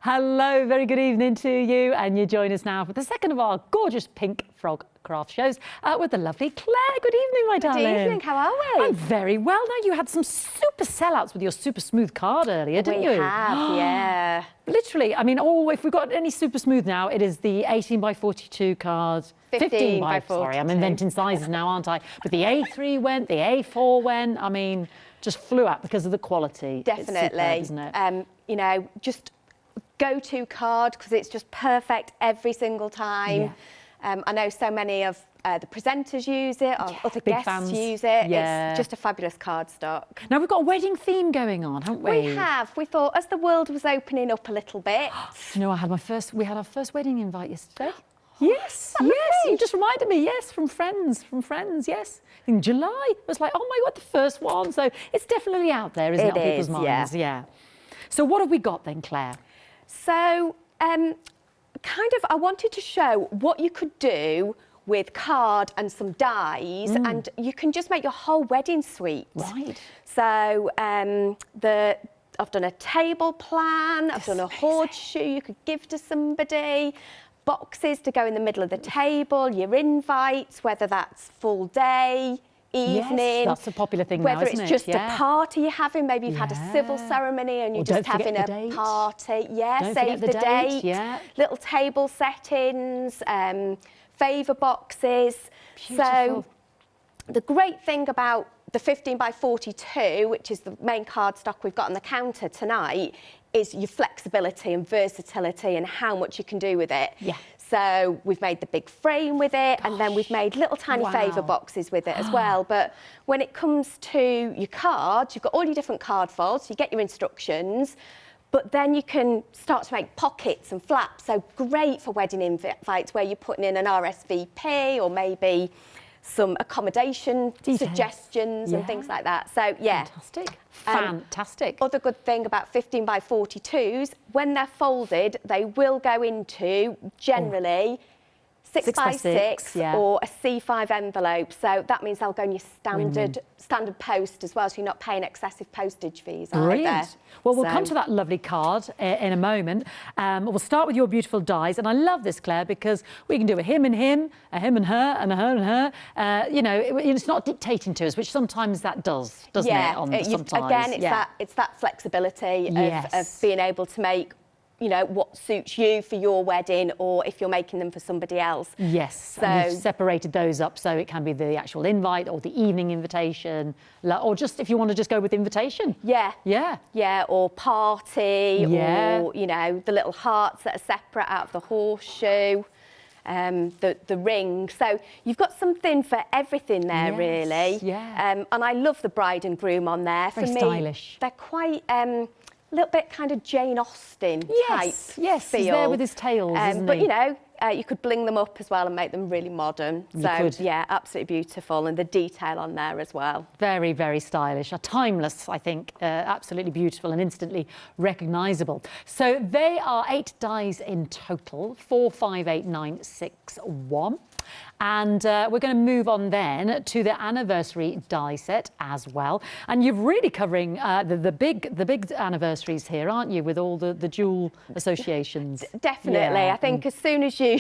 Hello, very good evening to you, and you join us now for the second of our gorgeous pink frog craft shows with the lovely Claire. Good evening, my darling. Good evening, how are we? I'm very well. Now, you had some super sellouts with your super smooth card earlier, didn't you? We have, yeah. Literally, I mean, if we've got any super smooth now, it is the 18 by 42 card. 15 by 42. Sorry, I'm inventing sizes now, aren't I? But the A3 went, the A4 went. I mean, just flew out because of the quality. Definitely. It's superb, isn't it? You know, just go-to card because it's just perfect every single time. Yeah. I know so many of the presenters use it, or other big guests fans. use it. Yeah. It's just a fabulous cardstock. Now, we've got a wedding theme going on, haven't we? We have. We thought as the world was opening up a little bit. You know, we had our first wedding invite yesterday. Yes, that yes, lovely? you just reminded me, yes, from friends, yes. In July, it was like, oh my God, the first one. So it's definitely out there, isn't it, on people's minds? Yeah. So what have we got then, Claire? So, I wanted to show what you could do with card and some dies, and you can just make your whole wedding suite. Right. So, I've done a table plan, I've done a horseshoe you could give to somebody, boxes to go in the middle of the table, your invites, whether that's full day, evening. Yes, that's a popular thing now, whether isn't it's just it? a party you're having, maybe you've had a civil ceremony and you're just having a party. Yeah, Don't save the date. Yeah. Little table settings, favour boxes. Beautiful. So the great thing about the 15 by 42, which is the main cardstock we've got on the counter tonight, is your flexibility and versatility and how much you can do with it. Yeah. So we've made the big frame with it, and then we've made little tiny favour boxes with it as well. But when it comes to your cards, you've got all your different card folds, you get your instructions, but then you can start to make pockets and flaps. So great for wedding invites where you're putting in an RSVP or maybe some accommodation suggestions and things like that. So, yeah. Fantastic. Fantastic. Other good thing about 15 by 42s, when they're folded, they will go into, generally, 6 by 6 or a C5 envelope. So that means they'll go in your standard post as well, so you're not paying excessive postage fees either. Well, we'll come to that lovely card in a moment. We'll start with your beautiful dies, and I love this, Claire, because we can do a him and him, a him and her, and a her and her. You know, it's not dictating to us, which sometimes that does, doesn't it? Sometimes. Again, it's that flexibility of being able to make, you know, what suits you for your wedding, or if you're making them for somebody else. Yes, so and you've separated those up so it can be the actual invite or the evening invitation, or just if you want to just go with invitation. Yeah, or party, or, you know, the little hearts that are separate out of the horseshoe. The ring. So you've got something for everything there, really. Yeah. And I love the bride and groom on there. Very for me, stylish. They're quite a little bit kind of Jane Austen type feel. Yes, he's there with his tails, isn't but he? you know, you could bling them up as well and make them really modern. Yeah, absolutely beautiful, and the detail on there as well. Very, very stylish. Timeless, I think. Absolutely beautiful and instantly recognisable. So they are 8 dies in total, 4, 5, 8, 9, 6, 1. And we're going to move on then to the anniversary die set as well. And you're really covering the big anniversaries here, aren't you, with all the dual associations? Definitely. I think as soon as you,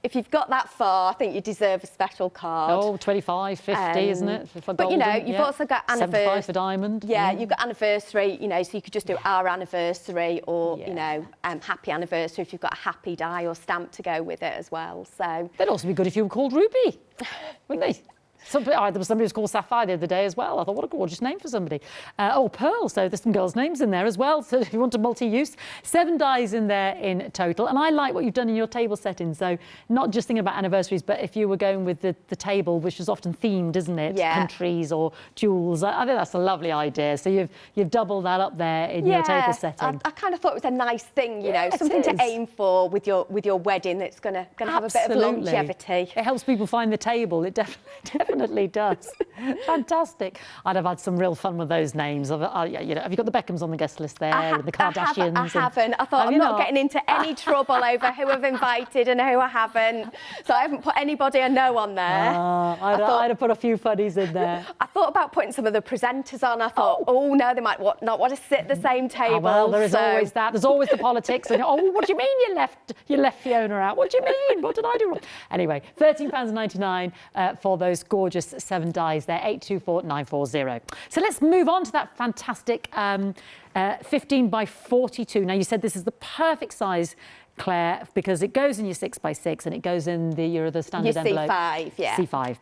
if you've got that far, I think you deserve a special card. Oh, 25, 50, isn't it? For but, you know, you've also got anniversary. 75 for diamond. Yeah, you've got anniversary, you know, so you could just do our anniversary or, you know, happy anniversary if you've got a happy die or stamp to go with it as well. So that'd also be good if you were called Ruby, wouldn't they? There was somebody who was called Sapphire the other day as well. I thought, what a gorgeous name for somebody. Pearl, so there's some girls' names in there as well. So if you want a multi-use, 7 dies in there in total. And I like what you've done in your table setting. So not just thinking about anniversaries, but if you were going with the table, which is often themed, isn't it? Yeah. Countries or jewels. I think that's a lovely idea. So you've doubled that up there in your table setting. I kind of thought it was a nice thing, you know, something to aim for with your wedding that's going to have a bit of longevity. It helps people find the table. It definitely definitely does. Fantastic. I'd have had some real fun with those names. Have you got the Beckhams on the guest list there, and the Kardashians? I haven't. I thought I'm not getting into any trouble over who I've invited and who I haven't. So I haven't put anybody I know on there. I'd have put a few funnies in there. I thought about putting some of the presenters on. I thought, oh no, they might not want to sit at the same table. Oh, well, there is always that. There's always the politics. And what do you mean you left Fiona out? What do you mean? What did I do wrong? Anyway, £13.99 for those gorgeous 7 dies there, 824940. So let's move on to that fantastic 15 by 42. Now, you said this is the perfect size, Claire, because it goes in your 6x6 and it goes in the standard envelope. C5, yeah. C5.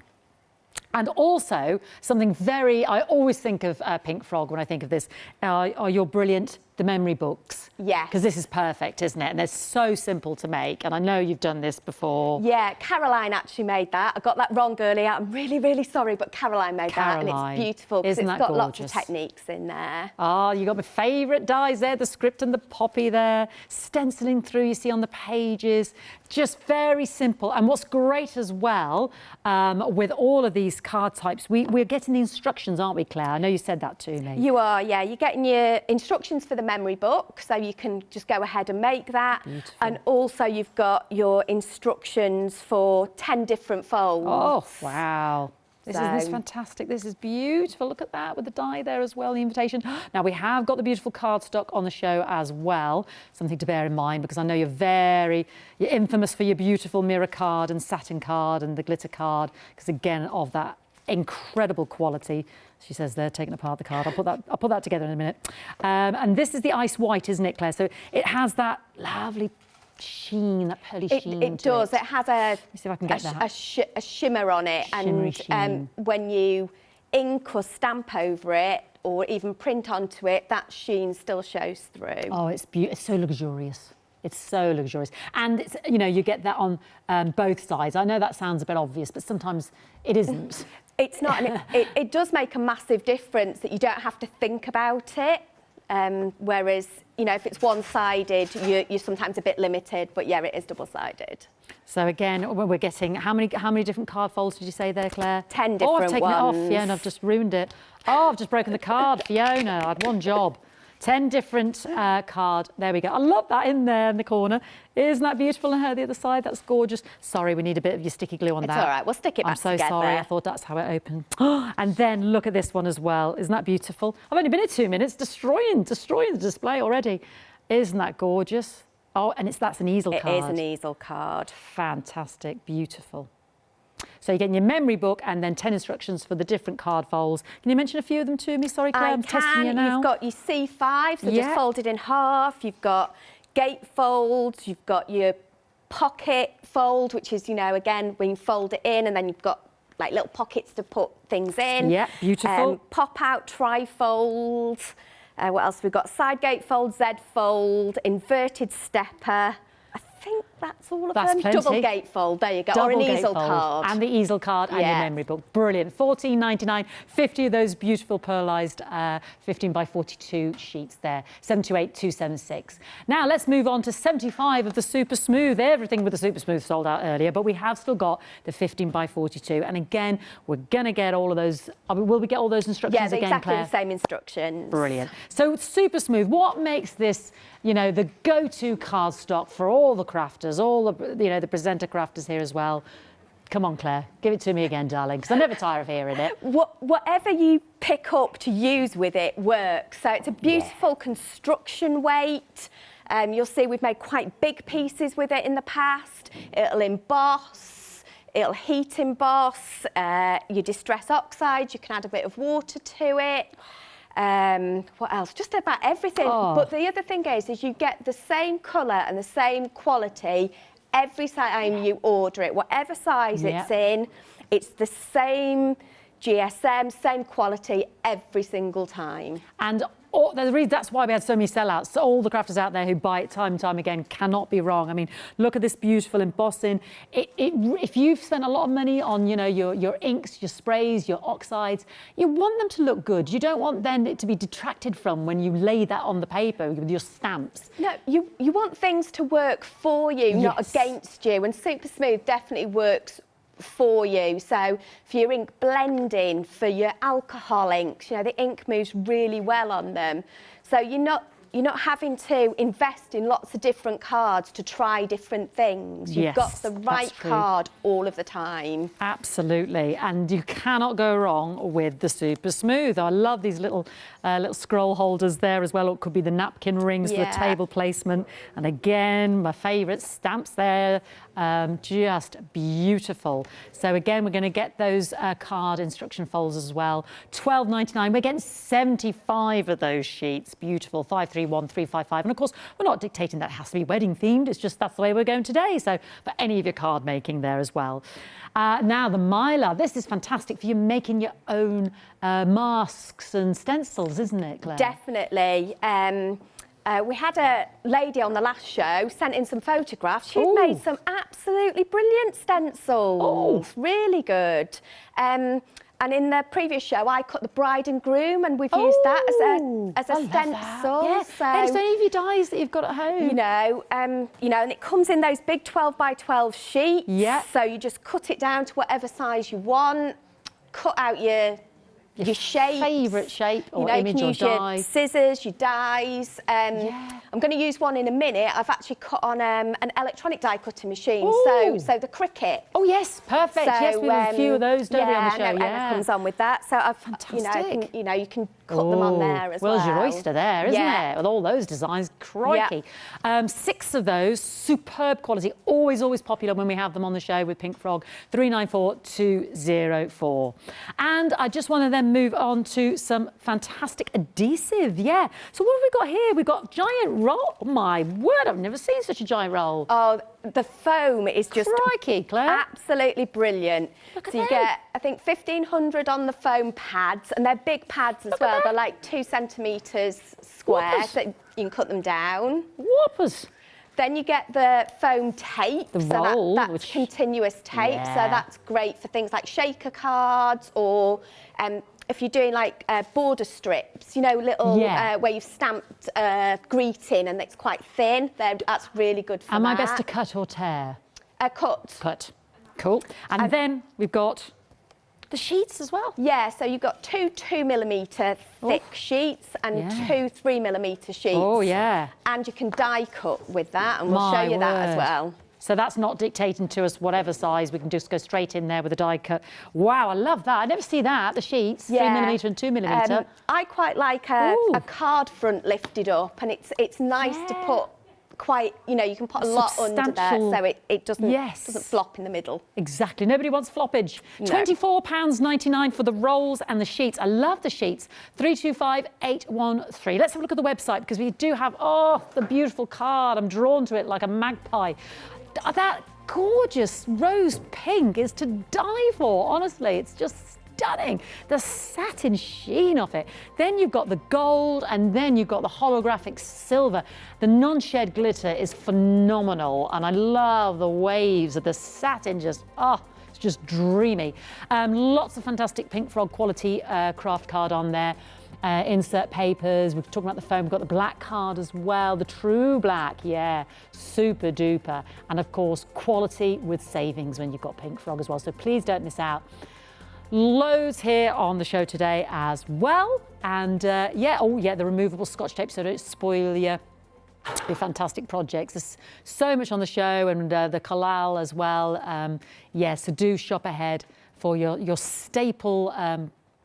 And also, something I always think of Pink Frog when I think of this, are your brilliant, the memory books. Yeah. Because this is perfect, isn't it? And they're so simple to make. And I know you've done this before. Yeah, Caroline actually made that. I got that wrong earlier. I'm really, really sorry, but Caroline made that. And it's beautiful because it's got lots of techniques in there. Oh, you got my favourite dies there, the script and the poppy there, stenciling through, you see on the pages. Just very simple. And what's great as well, with all of these card types, we're getting the instructions, aren't we, Claire? I know you said that to me. You are, yeah. You're getting your instructions for the memory book, so you can just go ahead and make that. Beautiful. And also you've got your instructions for 10 different folds. Oh, wow. This is fantastic. This is beautiful. Look at that with the die there as well, the invitation. Now, we have got the beautiful cardstock on the show as well. Something to bear in mind, because I know you're infamous for your beautiful mirror card and satin card and the glitter card, because again, of that incredible quality. She says they're taking apart the card. I'll put that together in a minute. And this is the ice white, isn't it, Claire? So it has that lovely sheen, that pearly sheen. It does. It has Let me see if I can get that. A shimmer on it. Shimmery sheen. When you ink or stamp over it or even print onto it, that sheen still shows through. Oh, it's beautiful. It's so luxurious. It's so luxurious. And, you get that on both sides. I know that sounds a bit obvious, but sometimes it isn't. It's not. And it does make a massive difference that you don't have to think about it. Whereas, if it's one-sided, you're sometimes a bit limited. But, yeah, it is double-sided. So, again, we're getting... How many different card folds did you say there, Claire? 10 different ones. Oh, I've taken it off, Fiona. I've just ruined it. Oh, I've just broken the card, Fiona. I had one job. 10 different card. There we go. I love that in there in the corner. Isn't that beautiful? And her the other side. That's gorgeous. Sorry, we need a bit of your sticky glue on that. It's all right. We'll stick it back together. I'm so sorry. I thought that's how it opened. And then look at this one as well. Isn't that beautiful? I've only been here 2 minutes, destroying the display already. Isn't that gorgeous? Oh, and that's an easel card. It is an easel card. Fantastic. Beautiful. So you're getting your memory book and then 10 instructions for the different card folds. Can you mention a few of them to me? Sorry, Claire, I'm testing you now. You've got your C5, so just folded in half. You've got gate folds. You've got your pocket fold, which is, again, when you fold it in and then you've got like little pockets to put things in. Yeah, beautiful. Pop-out tri-fold. What else? We've got side gate fold, Z fold, inverted stepper. I think that's all of them. Plenty. Double gate fold, there you go. Or an easel card. And the easel card and your memory book. Brilliant. £14.99, 50 of those beautiful pearlised 15 by 42 sheets there. 728276. Now let's move on to 75 of the Super Smooth. Everything with the Super Smooth sold out earlier, but we have still got the 15 by 42. And again, we're going to get all of those. Will we get all those instructions again, exactly Claire? The same instructions. Brilliant. So Super Smooth, what makes this, the go-to cardstock for all the crafters, all the, the presenter crafters here as well? Come on, Claire, give it to me again, darling, because I never tire of hearing it. Whatever you pick up to use with it works. So it's a beautiful construction weight. You'll see we've made quite big pieces with it in the past. It'll emboss, it'll heat emboss. Your distress oxides, you can add a bit of water to it. What else? Just about everything. Oh. But the other thing is you get the same colour and the same quality every time you order it. Whatever size it's in, it's the same GSM, same quality every single time. And that's why we had so many sellouts. So all the crafters out there who buy it time and time again cannot be wrong. I mean, look at this beautiful embossing. If you've spent a lot of money on, your inks, your sprays, your oxides, you want them to look good. You don't want then it to be detracted from when you lay that on the paper with your stamps. No, you want things to work for you, not against you. And Super Smooth definitely works for you. So for your ink blending, for your alcohol inks, you know, the ink moves really well on them. So you're not having to invest in lots of different cards to try different things. You've got the right card all of the time. Absolutely, and you cannot go wrong with the Super Smooth. I love these little scroll holders there as well. It could be the napkin rings for the table placement. And again, my favourite stamps there, just beautiful. So again, we're going to get those card instruction folders as well. £12.99. We're getting 75 of those sheets. Beautiful. 531355. And of course, we're not dictating that it has to be wedding themed. It's just that's the way we're going today. So for any of your card making there as well. Now the Mylar. This is fantastic for you making your own masks and stencils, isn't it, Claire? Definitely. We had a lady on the last show sent in some photographs. She'd made some absolutely brilliant stencils. Really good. And in the previous show, I cut the bride and groom, and we've used that as a stencil. Yeah. So, any of your dies that you've got at home? you know, and it comes in those big 12 by 12 sheets. Yeah. So you just cut it down to whatever size you want. Cut out your shape, favourite shape or image or die. You can use your scissors, your dies. I'm going to use one in a minute. I've actually cut on an electronic die cutting machine, so the Cricut. Oh yes, perfect. So, yes, we have a few of those, don't we, on the show? Emma comes on with that. So I've, fantastic. you can cut them on there as well. Well, your oyster there, isn't it? With all those designs, crikey. 6 of those, superb quality, always popular when we have them on the show with Pink Frog. 394204. And I just want to then move on to some fantastic adhesive. Yeah. So what have we got here? We've got giant roll. Oh my word! I've never seen such a giant roll. Oh, the foam is just crikey, Claire. Absolutely brilliant. Look at so you get, I think, 1,500 on the foam pads, and they're big pads as well. They're like 2 centimetres square, Whoppers. so you can cut them down. Whoppers. Then you get the foam tape, The roll, that's which... continuous tape, so that's great for things like shaker cards, or if you're doing like border strips, you know, little where you've stamped greeting and it's quite thin. That's really good for Am that. I best to cut or tear? Cut. Cut. Cool. And then we've got the sheets as well. Yeah, so you've got 2 2mm thick sheets and 2 3mm sheets. Oh, yeah. And you can die cut with that, and we'll show you that as well. So that's not dictating to us whatever size. We can just go straight in there with a die cut. Wow, I love that. I never see that, the sheets, 3mm and 2mm. I quite like a card front lifted up, and it's nice to put quite, you know, you can put a lot under there, so it doesn't flop in the middle. Exactly. Nobody wants floppage. No. £24.99 for the rolls and the sheets. I love the sheets. 325813. Let's have a look at the website, because we do have, the beautiful card. I'm drawn to it like a magpie. That gorgeous rose pink is to die for, honestly. It's just stunning. The satin sheen of it. Then you've got the gold, and then you've got the holographic silver. The non-shed glitter is phenomenal, and I love the waves of the satin. It's just dreamy. Lots of fantastic Pink Frog quality craft card on there. Insert papers. We're talking about the foam. We've got the black card as well, the true black, super duper. And of course, quality with savings when you've got Pink Frog as well. So please don't miss out. Loads here on the show today as well. And the removable Scotch tape, so don't spoil your fantastic projects. There's so much on the show, and the collal as well. So do shop ahead for your staple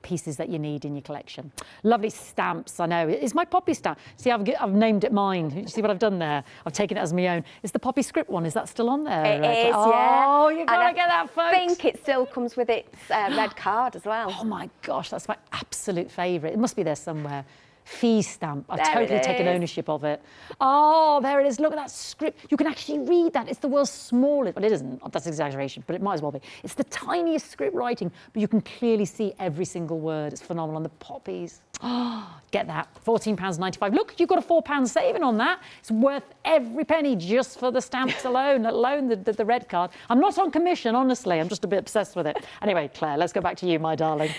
pieces that you need in your collection. Lovely stamps, I know. It's my poppy stamp. See, I've named it mine. You see what I've done there? I've taken it as my own. It's the poppy script one. Is that still on there? It is, Oh, you've got to get that, folks. I think it still comes with its red card as well. Oh my gosh, that's my absolute favourite. It must be there somewhere. Fee stamp. I've totally taken ownership of it. Oh, there it is. Look at that script. You can actually read that. It's the world's smallest. Well, it isn't. That's exaggeration, but it might as well be. It's the tiniest script writing, but you can clearly see every single word. It's phenomenal. And the poppies. Oh, get that. £14.95. Look, you've got a £4 saving on that. It's worth every penny just for the stamps alone, let alone the red card. I'm not on commission, honestly. I'm just a bit obsessed with it. Anyway, Claire, let's go back to you, my darling.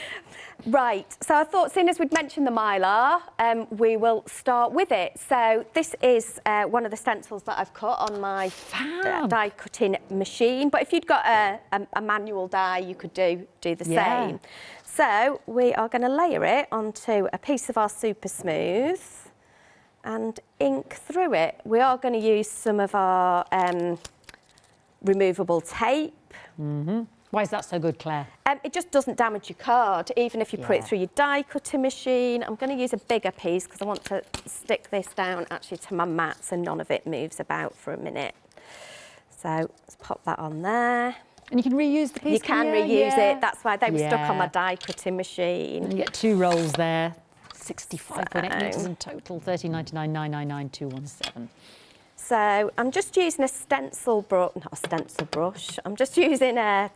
Right, so I thought, seeing as we'd mentioned the Mylar, we will start with it. So this is one of the stencils that I've cut on my die cutting machine. But if you'd got a manual die, you could do the same. So we are going to layer it onto a piece of our Super Smooth and ink through it. We are going to use some of our removable tape. Why is that so good, Claire? It just doesn't damage your card, even if you put it through your die cutting machine. I'm going to use a bigger piece because I want to stick this down actually to my mat so none of it moves about for a minute. So let's pop that on there. And you can reuse the piece. You can reuse it. That's why they were stuck on my die cutting machine. And you get 2 rolls there. 65.8 metres in total. 13.99,999,217. So I'm just using a stencil brush, not a stencil brush. I'm just using a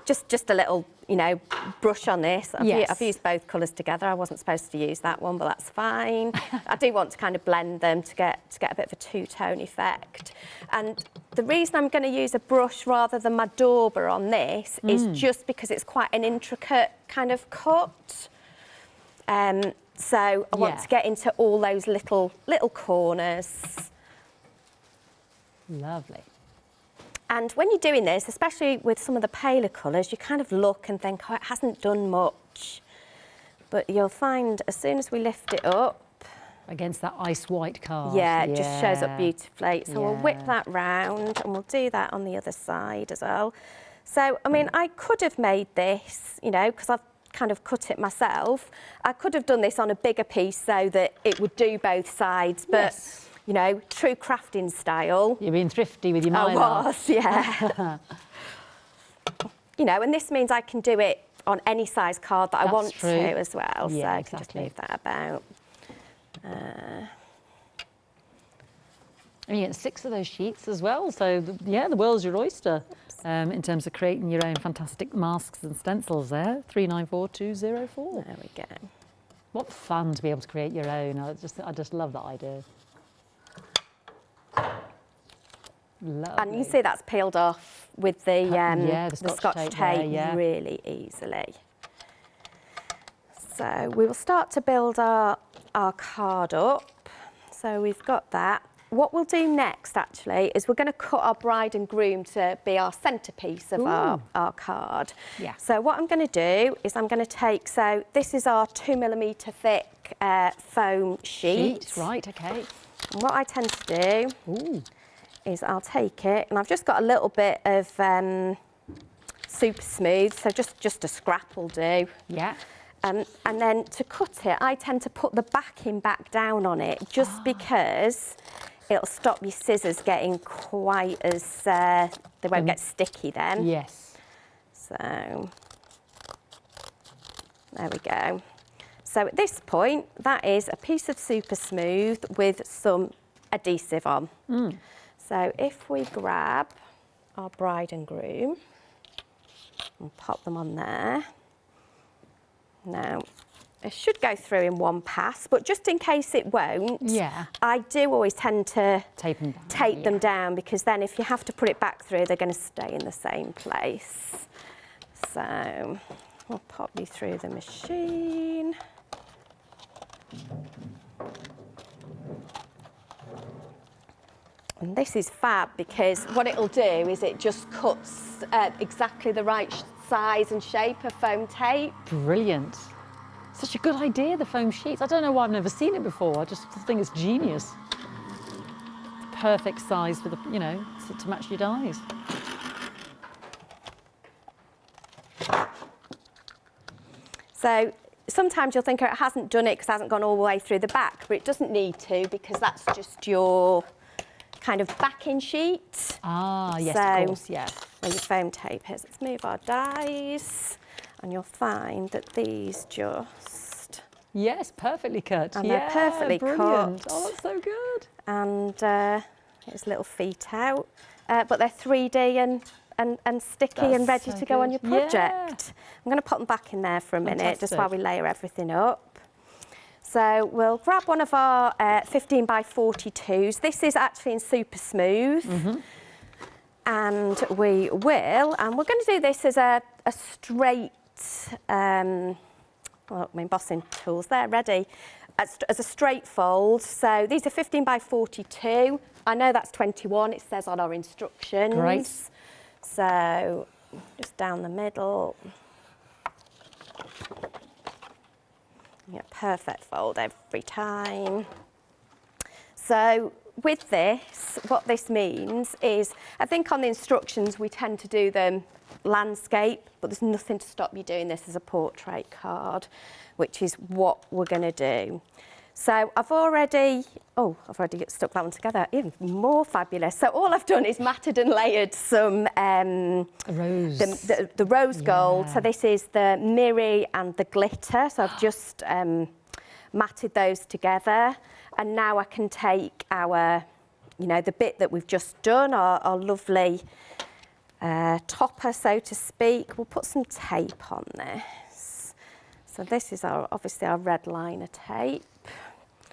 just a little, you know, brush on this. I've used both colours together. I wasn't supposed to use that one, but that's fine. I do want to kind of blend them to get a bit of a two-tone effect. And the reason I'm going to use a brush rather than my dauber on this is just because it's quite an intricate kind of cut. So I want to get into all those little corners. Lovely. And when you're doing this, especially with some of the paler colours, you kind of look and think, oh, it hasn't done much. But you'll find as soon as we lift it up... Against that ice white card. It just shows up beautifully. So we'll whip that round and we'll do that on the other side as well. So, I mean, I could have made this, you know, because I've kind of cut it myself. I could have done this on a bigger piece so that it would do both sides, but... You know, true crafting style. You're being thrifty with your Mylar. I was, yeah. You know, and this means I can do it on any size card that I want to as well. Yeah, so I can just move that about. And you get 6 of those sheets as well. So, the world's your oyster in terms of creating your own fantastic masks and stencils there. 394204. There we go. What fun to be able to create your own. I just love that idea. Lovely. And you see that's peeled off with the Scotch tape there, really easily. So we will start to build our card up. So we've got that. What we'll do next, actually, is we're going to cut our bride and groom to be our centrepiece of our card. Yeah. So what I'm going to do is I'm going to take, so this is our 2mm thick foam sheet. Right, okay. And what I tend to do is I'll take it, and I've just got a little bit of Super Smooth, so just a scrap will do. Yeah. And then to cut it, I tend to put the backing back down on it, just because it'll stop your scissors getting quite as, they won't get sticky then. Yes. So, there we go. So at this point, that is a piece of Super Smooth with some adhesive on. So if we grab our bride and groom and pop them on there. Now, it should go through in one pass, but just in case it won't, I do always tend to tape them down, because then if you have to put it back through, they're going to stay in the same place. So I'll pop you through the machine. And this is fab, because what it'll do is it just cuts exactly the right size and shape of foam tape. Brilliant. Such a good idea, the foam sheets. I don't know why I've never seen it before. I just think it's genius. Perfect size for the, you know, to match your dies. So sometimes you'll think it hasn't done it because it hasn't gone all the way through the back, but it doesn't need to, because that's just your kind of backing sheet. Ah, yes, of course, yeah. Where your foam tape is. Let's move our dies, and you'll find that these just... Yes, perfectly cut. And they're perfectly cut. Oh, that's so good. And here's little feet out. But they're 3D and sticky and ready to go on your project. I'm going to pop them back in there for a minute, just while we layer everything up. So we'll grab one of our 15 by 42s. This is actually in Super Smooth. And we will, and we're going to do this as a straight well, my embossing tools there ready as a straight fold. So these are 15 by 42. I know that's 21, it says on our instructions. Great. So just down the middle. Yeah, perfect fold every time. So with this, what this means is, I think on the instructions we tend to do them landscape, but there's nothing to stop you doing this as a portrait card, which is what we're going to do. So I've already stuck that one together, even more fabulous. So all I've done is matted and layered some rose. the rose gold. So this is the mirror and the glitter. So I've just matted those together. And now I can take our, the bit that we've just done, our lovely topper, so to speak. We'll put some tape on this. So this is obviously our red liner tape.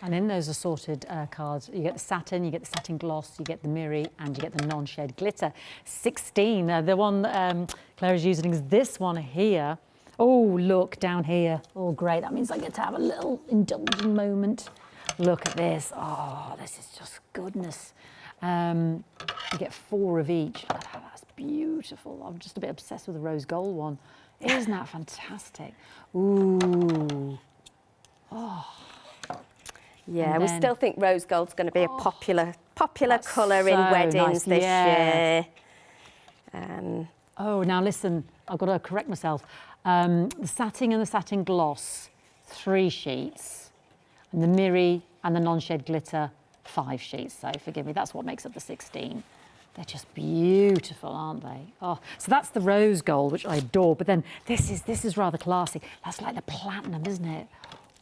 And in those assorted cards, you get the satin, you get the satin gloss, you get the mirror, and you get the non-shade glitter. 16. The one Claire is using is this one here. Oh, look, down here. Oh, great. That means I get to have a little indulging moment. Look at this. Oh, this is just goodness. You get 4 of each. Oh, that's beautiful. I'm just a bit obsessed with the rose gold one. Isn't that fantastic? Ooh. Oh. Yeah, we still think rose gold's going to be a popular colour in weddings this year. Oh, now listen, I've got to correct myself. The satin and the satin gloss, 3 sheets, and the mirror and the non-shade glitter, 5 sheets. So forgive me, that's what makes up the 16. They're just beautiful, aren't they? Oh, so that's the rose gold, which I adore. But then this is rather classy. That's like the platinum, isn't it?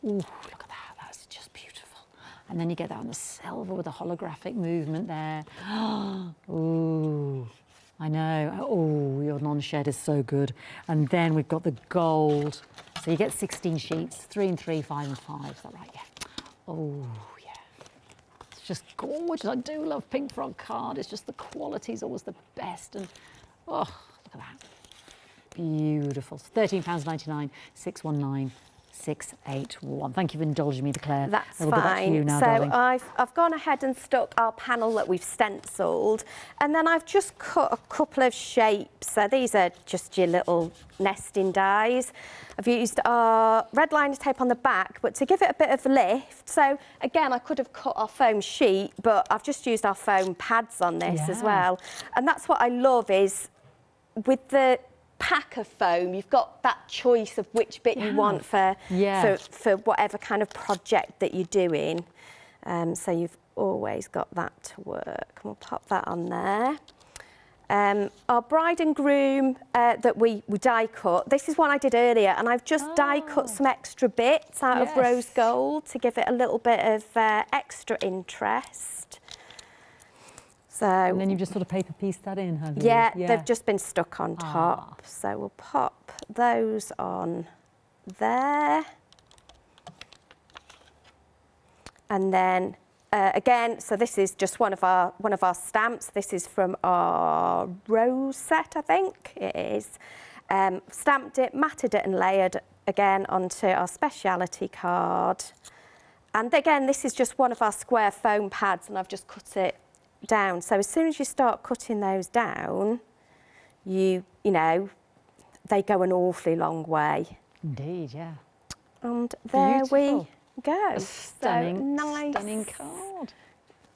Ooh, look at that. That's just beautiful. And then you get that on the silver with a holographic movement there. Ooh, I know. Oh, your non-shed is so good. And then we've got the gold. So you get 16 sheets, 3 and 3, 5 and 5. Is that right? Yeah. Oh, yeah. It's just gorgeous. I do love Pink Frog card. It's just the quality is always the best. And oh, look at that. Beautiful. £13.99, 619. 681. Thank you for indulging me, Claire. That's fine. Go back to you now, so darling. I've gone ahead and stuck our panel that we've stenciled, and then I've just cut a couple of shapes. So these are just your little nesting dies. I've used our red liner tape on the back, but to give it a bit of lift. So again, I could have cut our foam sheet, but I've just used our foam pads on this as well. And that's what I love is with the pack of foam, you've got that choice of which bit you want for whatever kind of project that you're doing. So you've always got that to work. We'll pop that on there. Our bride and groom that we die cut, this is one I did earlier, and I've just die cut some extra bits out of rose gold to give it a little bit of extra interest. So, and then you've just sort of paper pieced that in, have you? Yeah, they've just been stuck on top. So we'll pop those on there. And then again, so this is just one of our stamps. This is from our rose set, I think it is. Stamped it, matted it and layered again onto our speciality card. And again, this is just one of our square foam pads, and I've just cut it down. So as soon as you start cutting those down, you know, they go an awfully long way. Indeed, yeah. And there we go. A stunning, so stunning card.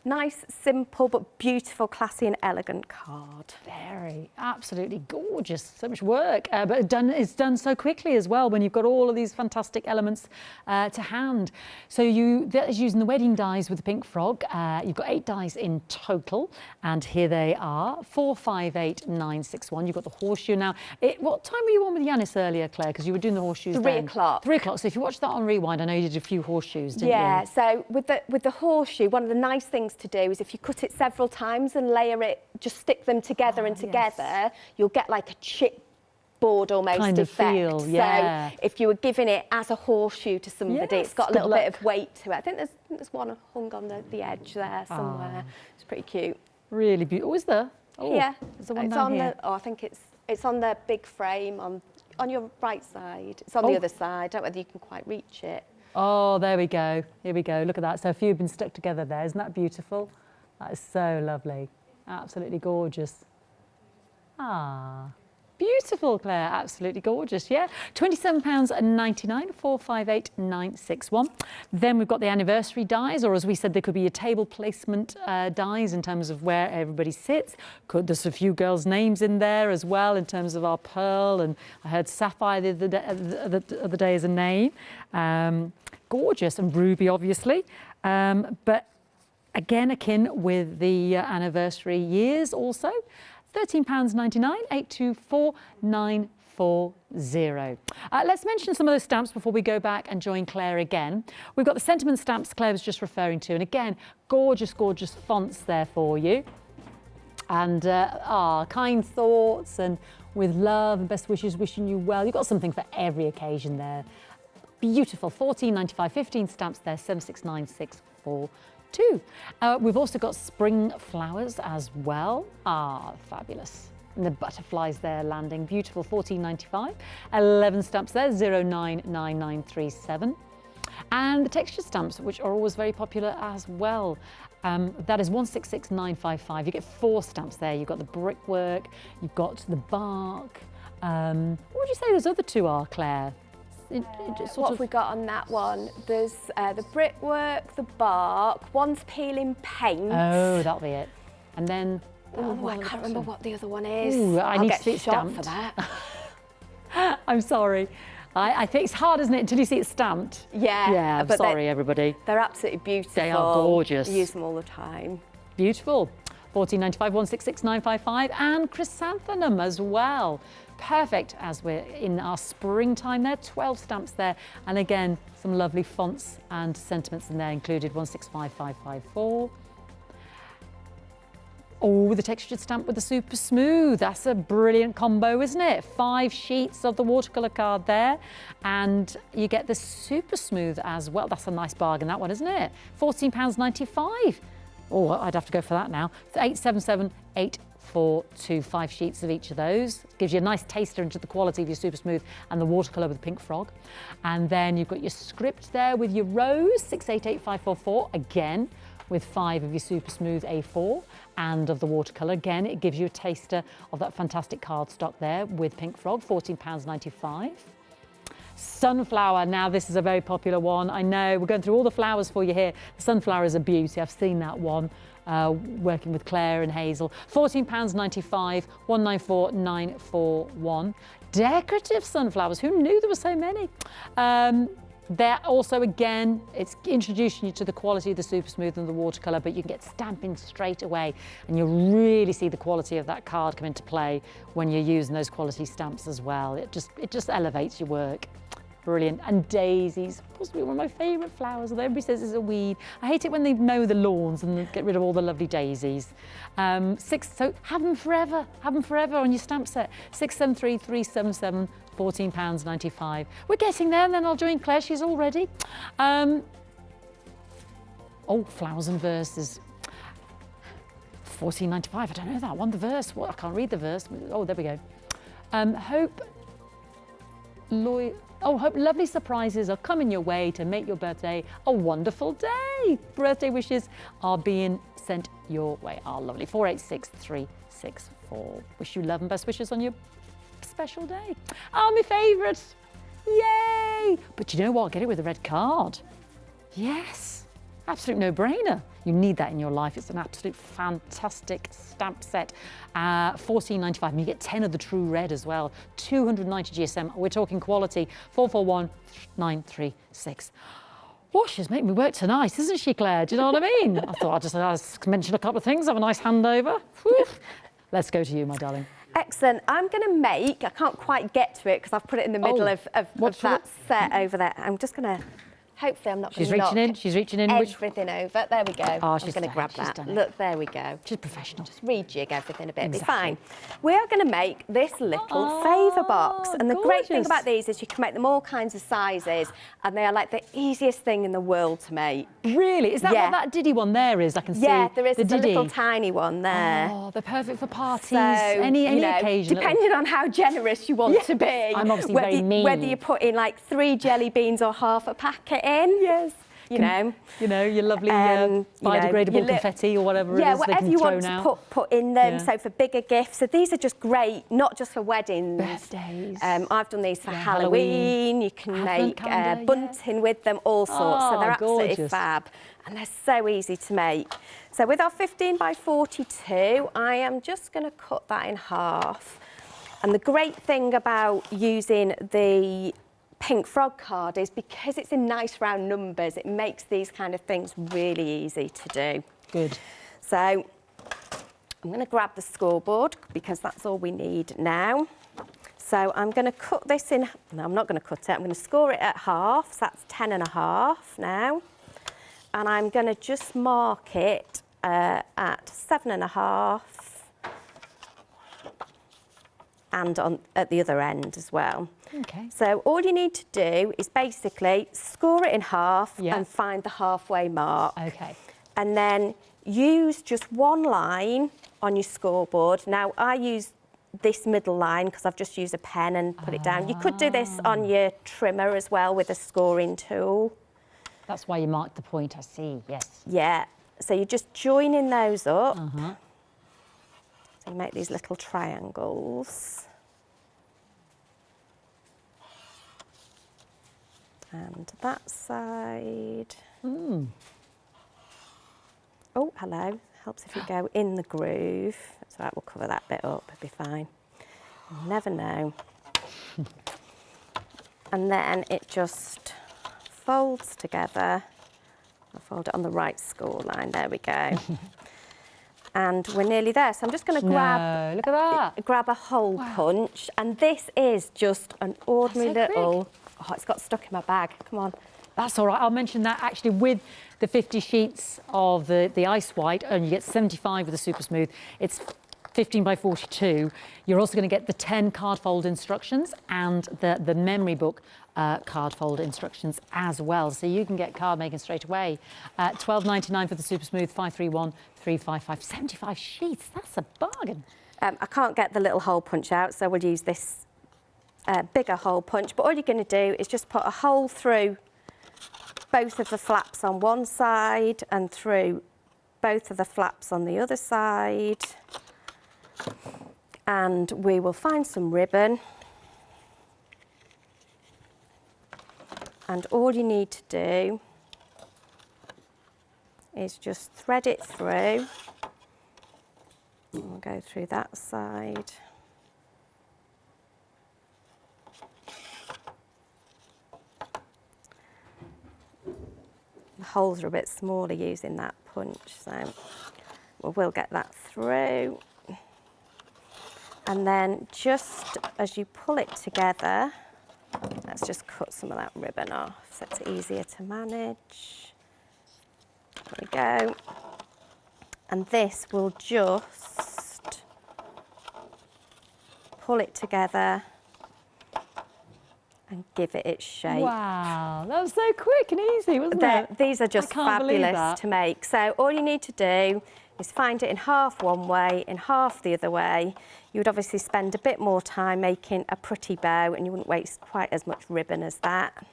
Nice, simple, but beautiful, classy and elegant card. Very, absolutely gorgeous. So much work, but it's done so quickly as well when you've got all of these fantastic elements to hand. So that is using the wedding dies with the Pink Frog. You've got 8 dies in total, and here they are, 4, 5, 8, 9, 6, 1. You've got the horseshoe now. What time were you on with Yanis earlier, Claire? Because you were doing the horseshoes 3 then. o'clock. 3 o'clock. So if you watch that on Rewind, I know you did a few horseshoes, didn't you? Yeah, so with the horseshoe, one of the nice things to do is if you cut it several times and layer it, just stick them together and together, you'll get like a chipboard almost kind of effect. feel, yeah. So if you were giving it as a horseshoe to somebody, it's got a little bit of weight to it. I think there's one hung on the edge there somewhere. It's pretty cute. Really beautiful. Oh, is there? Oh, yeah. there's the one it's down on here. I think it's on the big frame on on your right side. It's on the other side. I don't know whether you can quite reach it. Oh, there we go. Here we go. Look at that. So a few have been stuck together there. Isn't that beautiful? That is so lovely. Absolutely gorgeous. Ah, beautiful, Claire. Absolutely gorgeous. Yeah. £27.99, 458961. Then we've got the anniversary dies, or as we said, they could be your table placement dies in terms of where everybody sits. There's a few girls' names in there as well in terms of our pearl, and I heard sapphire the other day as a name. Gorgeous, and ruby, obviously. But again, akin with the anniversary years also. £13.99, 824940. Let's mention some of those stamps before we go back and join Claire again. We've got the sentiment stamps Claire was just referring to, and again, gorgeous, gorgeous fonts there for you. And kind thoughts and with love and best wishes, wishing you well. You've got something for every occasion there. Beautiful, £14.95, 15 stamps there, 769642. We've also got spring flowers as well. Ah, fabulous. And the butterflies there landing. Beautiful, £14.95. 11 stamps there, 099937. And the texture stamps, which are always very popular as well. That is 166955. You get 4 stamps there. You've got the brickwork, you've got the bark. What would you say those other 2 are, Claire? What have we got on that one? There's the brickwork, the bark, one's peeling paint. Oh, that'll be it. And then... Oh, I can't remember what the other one is. Ooh, I'll need to see it shot stamped for that. I'm sorry. I think it's hard, isn't it, until you see it stamped? Yeah. Yeah, I'm sorry, everybody. They're absolutely beautiful. They are gorgeous. I use them all the time. Beautiful. £14.95, 166955, and chrysanthemum as well. Perfect as we're in our springtime there. 12 stamps there, and again some lovely fonts and sentiments in there included. 165554. Oh, the textured stamp with the super smooth. That's a brilliant combo, isn't it? 5 sheets of the watercolour card there, and you get the super smooth as well. That's a nice bargain, that one, isn't it? £14.95. Oh, I'd have to go for that now. 877842, 5 sheets of each of those. Gives you a nice taster into the quality of your super smooth and the watercolour with the pink frog. And then you've got your script there with your rose, 688544, again, with 5 of your super smooth A4 and of the watercolour. Again, it gives you a taster of that fantastic cardstock there with pink frog, £14.95. Sunflower, now this is a very popular one. I know, we're going through all the flowers for you here. The sunflower is a beauty, I've seen that one, working with Claire and Hazel. £14.95, 194941. Decorative sunflowers, who knew there were so many? They're also, again, it's introducing you to the quality of the super smooth and the watercolour, but you can get stamping straight away, and you'll really see the quality of that card come into play when you're using those quality stamps as well. It just elevates your work. Brilliant. And daisies, possibly one of my favourite flowers, although everybody says it's a weed. I hate it when they mow the lawns and get rid of all the lovely daisies. 6, so have them forever on your stamp set. 673377, £14.95. We're getting there, and then I'll join Claire, she's all ready. Oh, flowers and verses. £14.95, I don't know that one, the verse. Well, I can't read the verse. Oh, there we go. Hope lovely surprises are coming your way to make your birthday a wonderful day. Birthday wishes are being sent your way. Oh, lovely. 486364. Wish you love and best wishes on your special day. Oh, my favourite. Yay! But you know what? Get it with a red card. Yes. Absolute no-brainer. You need that in your life. It's an absolute fantastic stamp set. £14.95, and you get 10 of the true red as well. 290 GSM. We're talking quality. 441936. Oh, she's making me work tonight, isn't she, Claire? Do you know what I mean? I thought I'd just mention a couple of things, have a nice handover. Let's go to you, my darling. Excellent. I'm going to make, I can't quite get to it because I've put it in the middle of that set over there. I'm just going to Hopefully I'm not going She's to knock reaching in. She's reaching in. everything over. There we go. Oh, I'm she's going to done grab it. She's that. done it. Look, there we go. She's professional. Just rejig everything a bit. It'll be Exactly. fine. We are going to make this little favour box. And the great thing gorgeous. about these is you can make them all kinds of sizes, and they are like the easiest thing in the world to make. Really? Is that Yeah. what that Diddy one there is? I can see. Yeah, there is the a Diddy. little tiny one there. Oh, they're perfect for parties. So, any you know, occasion. depending on how generous you want to be. I'm obviously whether, very mean. Whether you put in like 3 jelly beans or half a packet in. Yes. You know, your lovely biodegradable your confetti or whatever it is. Yeah, they whatever can you throw want now. to put in them. Yeah. So for bigger gifts, so these are just great, not just for weddings. Birthdays. I've done these for Halloween. You can Advent make calendar, bunting with them, all sorts. So they're absolutely gorgeous. fab, and they're so easy to make. So with our 15 by 42, I am just going to cut that in half. And the great thing about using the pink frog card is because it's in nice round numbers, it makes these kind of things really easy to do. Good. So I'm going to grab the scoreboard because that's all we need now. So I'm going to cut this in. No, I'm not going to cut it. I'm going to score it at half. So that's 10.5 now. And I'm going to just mark it at 7.5 and at the other end as well. Okay. So all you need to do is basically score it in half and find the halfway mark. Okay. And then use just one line on your scoreboard. Now, I use this middle line because I've just used a pen and put it down. You could do this on your trimmer as well with a scoring tool. That's why you marked the point, I see, yes. Yeah. So you're just joining those up. So you make these little triangles. And that side. Oh, hello. Helps if you go in the groove. That's all right, we'll cover that bit up, it'll be fine. You never know. And then it just folds together. I'll fold it on the right score line, there we go. And we're nearly there. So I'm just going to look at that. grab a hole punch. And this is just an ordinary little... Oh, it's got stuck in my bag. Come on. That's all right. I'll mention that actually with the 50 sheets of the ice white, and you get 75 with the super smooth. It's 15 by 42. You're also going to get the 10 card fold instructions and the memory book card fold instructions as well. So you can get card making straight away. £12.99 for the super smooth, 531355. 75 sheets. That's a bargain. I can't get the little hole punch out, so we'll use this bigger hole punch. But all you're going to do is just put a hole through both of the flaps on one side and through both of the flaps on the other side. And we will find some ribbon. And all you need to do is just thread it through. We'll go through that side. The holes are a bit smaller using that punch, so we'll get that through. And then just as you pull it together, let's just cut some of that ribbon off so it's easier to manage. There we go. And this will just pull it together and give it its shape. Wow, that was so quick and easy, wasn't it? These are just fabulous to make. So all you need to do is find it in half one way, in half the other way. You would obviously spend a bit more time making a pretty bow and you wouldn't waste quite as much ribbon as that.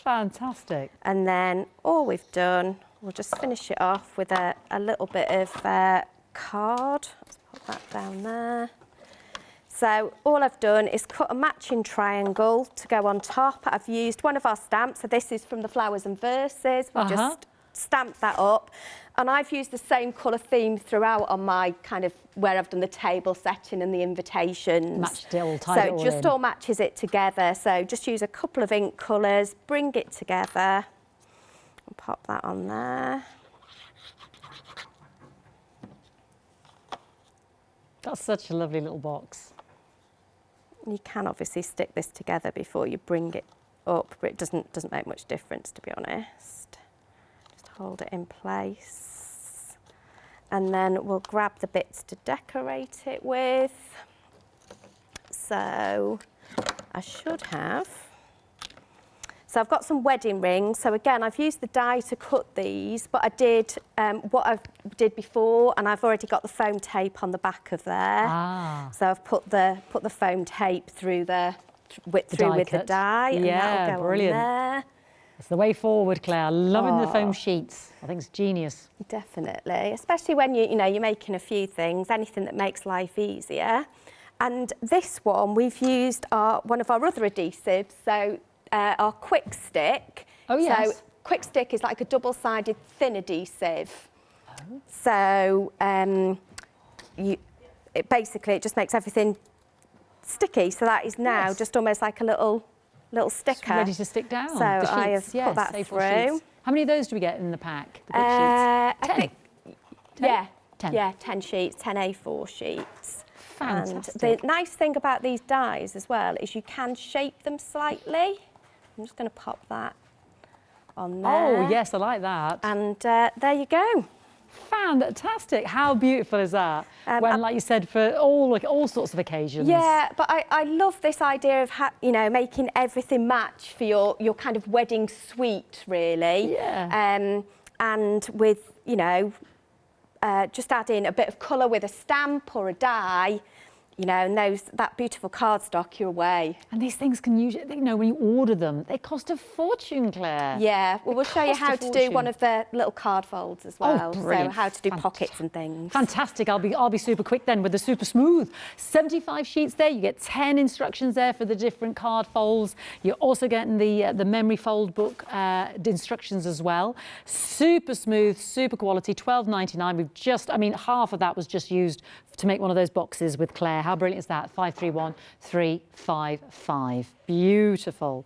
Fantastic. And then all we've done, we'll just finish it off with a little bit of card. Let's put that down there. So all I've done is cut a matching triangle to go on top. I've used one of our stamps. So this is from the Flowers and Verses. We've just stamped that up. And I've used the same colour theme throughout on my kind of where I've done the table setting and the invitations. Matched it all, tied it all So it just in. all matches it together. So just use a couple of ink colours, bring it together, and pop that on there. That's such a lovely little box. You can obviously stick this together before you bring it up, but it doesn't make much difference, to be honest. Just hold it in place. And then we'll grab the bits to decorate it with. So I should have. So I've got some wedding rings. So again, I've used the die to cut these, but I did what I did before, and I've already got the foam tape on the back of there. So I've put the foam tape through with the die. And that'll go brilliant. On there. It's the way forward, Claire. Loving the foam sheets. I think it's genius. Definitely, especially when you're making a few things, anything that makes life easier. And this one, we've used one of our other adhesives. So. Our Quick Stick. Oh, yes. So Quick Stick is like a double-sided thin adhesive. Oh. So it just makes everything sticky. So that is now just almost like a little sticker. It's ready to stick down. So I have put that through. How many of those do we get in the pack? The book sheets? 10? I think, 10? Yeah. 10. Yeah, 10 sheets, 10 A4 sheets. Fantastic. And the nice thing about these dies as well is you can shape them slightly. I'm just going to pop that on there. Oh, yes, I like that. And there you go. Fantastic. How beautiful is that? When, like you said, for all sorts of occasions. Yeah, but I love this idea of, making everything match for your kind of wedding suite, really. Yeah. And with, just adding a bit of colour with a stamp or a die, and that beautiful cardstock, you're away. And these things can usually, when you order them, they cost a fortune, Claire. Yeah, well, we'll show you how to do one of the little card folds as well. Oh, brilliant. So how to do pockets and things. Fantastic. I'll be super quick then with the super smooth. 75 sheets there. You get 10 instructions there for the different card folds. You're also getting the memory fold book instructions as well. Super smooth, super quality, £12.99. We've just, half of that was just used to make one of those boxes with Claire. How brilliant is that? 531355. Beautiful.